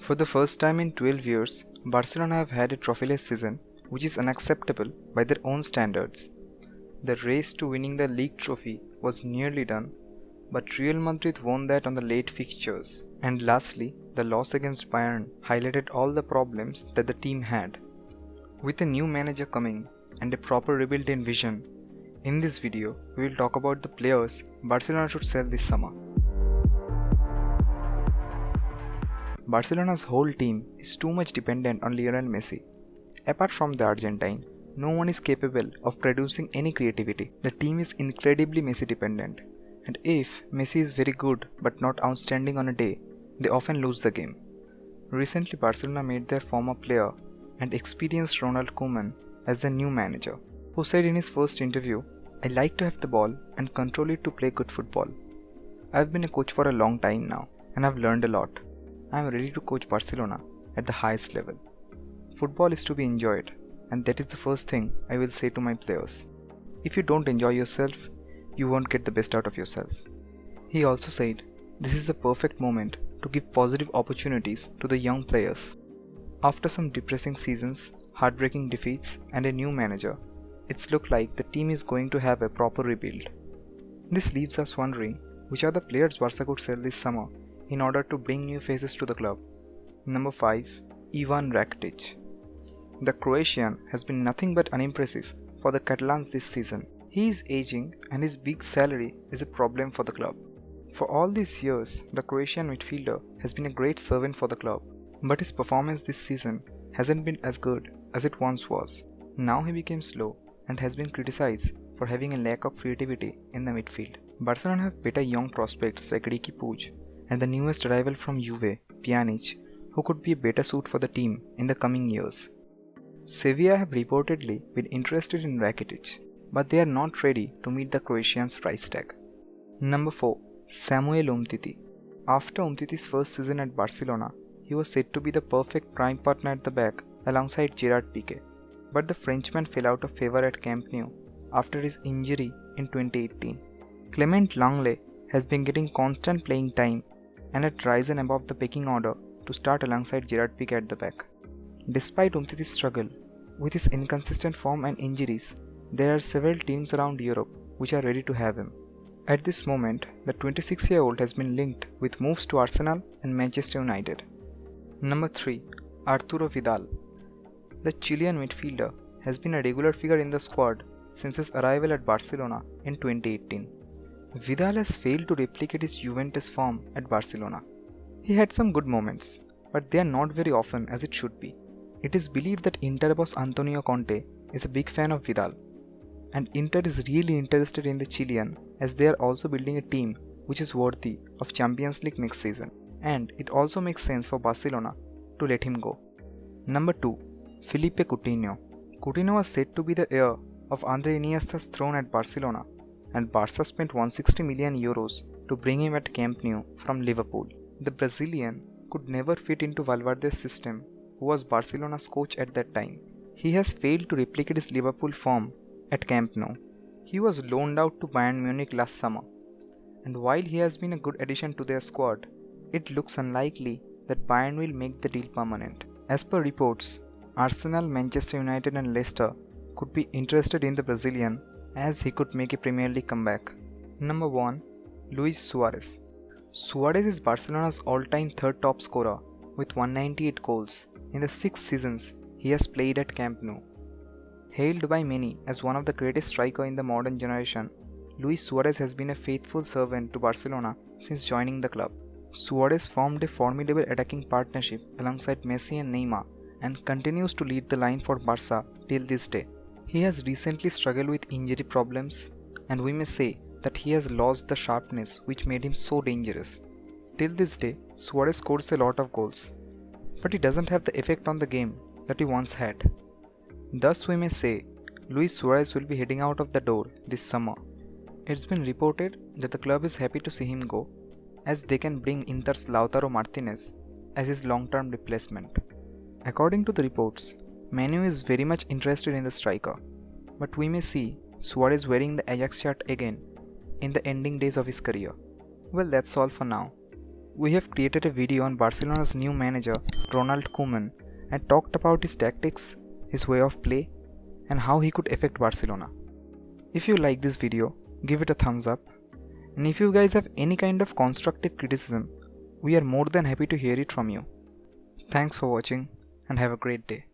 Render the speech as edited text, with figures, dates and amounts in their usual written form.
For the first time in 12 years, Barcelona have had a trophyless season, which is unacceptable by their own standards. The race to winning the league trophy was nearly done, but Real Madrid won that on the late fixtures. And lastly, the loss against Bayern highlighted all the problems that the team had. With a new manager coming and a proper rebuild in vision, in this video we will talk about the players Barcelona should sell this summer. Barcelona's whole team is too much dependent on Lionel Messi. Apart from the Argentine, no one is capable of producing any creativity. The team is incredibly Messi dependent, and if Messi is very good but not outstanding on a day, they often lose the game. Recently Barcelona made their former player and experienced Ronald Koeman as the new manager, who said in his first interview, "I like to have the ball and control it to play good football. I've been a coach for a long time now and I've learned a lot. I'm ready to coach Barcelona at the highest level. Football is to be enjoyed, and that is the first thing I will say to my players. If you don't enjoy yourself, you won't get the best out of yourself." He also said, "This is the perfect moment to give positive opportunities to the young players." After some depressing seasons, heartbreaking defeats, and a new manager, it's looked like the team is going to have a proper rebuild. This leaves us wondering which are the players Barca could sell this summer in order to bring new faces to the club. Number 5. Ivan Rakitic. The Croatian has been nothing but unimpressive for the Catalans this season. He is aging and his big salary is a problem for the club. For all these years, the Croatian midfielder has been a great servant for the club, but his performance this season hasn't been as good as it once was. Now he became slow and has been criticized for having a lack of creativity in the midfield. Barcelona have better young prospects like Riqui Puig and the newest arrival from Juve, Pjanic, who could be a better suit for the team in the coming years. Sevilla have reportedly been interested in Rakitic, but they are not ready to meet the Croatian's price tag. Number 4. Samuel Umtiti. After Umtiti's first season at Barcelona, he was said to be the perfect prime partner at the back alongside Gerard Piqué. But the Frenchman fell out of favor at Camp Nou after his injury in 2018. Clement Langley has been getting constant playing time and had risen above the pecking order to start alongside Gerard Piqué at the back. Despite Umtiti's struggle with his inconsistent form and injuries, there are several teams around Europe which are ready to have him. At this moment, the 26-year-old has been linked with moves to Arsenal and Manchester United. Number 3. Arturo Vidal. The Chilean midfielder has been a regular figure in the squad since his arrival at Barcelona in 2018. Vidal has failed to replicate his Juventus form at Barcelona. He had some good moments, but they are not very often as it should be. It is believed that Inter boss Antonio Conte is a big fan of Vidal, and Inter is really interested in the Chilean as they are also building a team which is worthy of Champions League next season, and it also makes sense for Barcelona to let him go. Number 2. Felipe Coutinho. Coutinho was said to be the heir of Andre Iniesta's throne at Barcelona, and Barca spent 160 million euros to bring him at Camp Nou from Liverpool. The Brazilian could never fit into Valverde's system, who was Barcelona's coach at that time. He has failed to replicate his Liverpool form at Camp Nou. He was loaned out to Bayern Munich last summer, and while he has been a good addition to their squad, it looks unlikely that Bayern will make the deal permanent. As per reports, Arsenal, Manchester United and Leicester could be interested in the Brazilian as he could make a Premier League comeback. Number 1. Luis Suarez. Suarez is Barcelona's all-time third top scorer with 198 goals in the 6 seasons he has played at Camp Nou. Hailed by many as one of the greatest strikers in the modern generation, Luis Suarez has been a faithful servant to Barcelona since joining the club. Suarez formed a formidable attacking partnership alongside Messi and Neymar and continues to lead the line for Barca till this day. He has recently struggled with injury problems, and we may say that he has lost the sharpness which made him so dangerous. Till this day, Suarez scores a lot of goals, but he doesn't have the effect on the game that he once had. Thus we may say, Luis Suarez will be heading out of the door this summer. It's been reported that the club is happy to see him go, as they can bring Inter's Lautaro Martinez as his long-term replacement. According to the reports, Man U is very much interested in the striker, but we may see Suarez wearing the Ajax shirt again in the ending days of his career. Well, that's all for now. we have created a video on Barcelona's new manager, Ronald Koeman, and talked about his tactics, his way of play, and how he could affect Barcelona. If you like this video, give it a thumbs up. And if you guys have any kind of constructive criticism, we are more than happy to hear it from you. Thanks for watching and have a great day.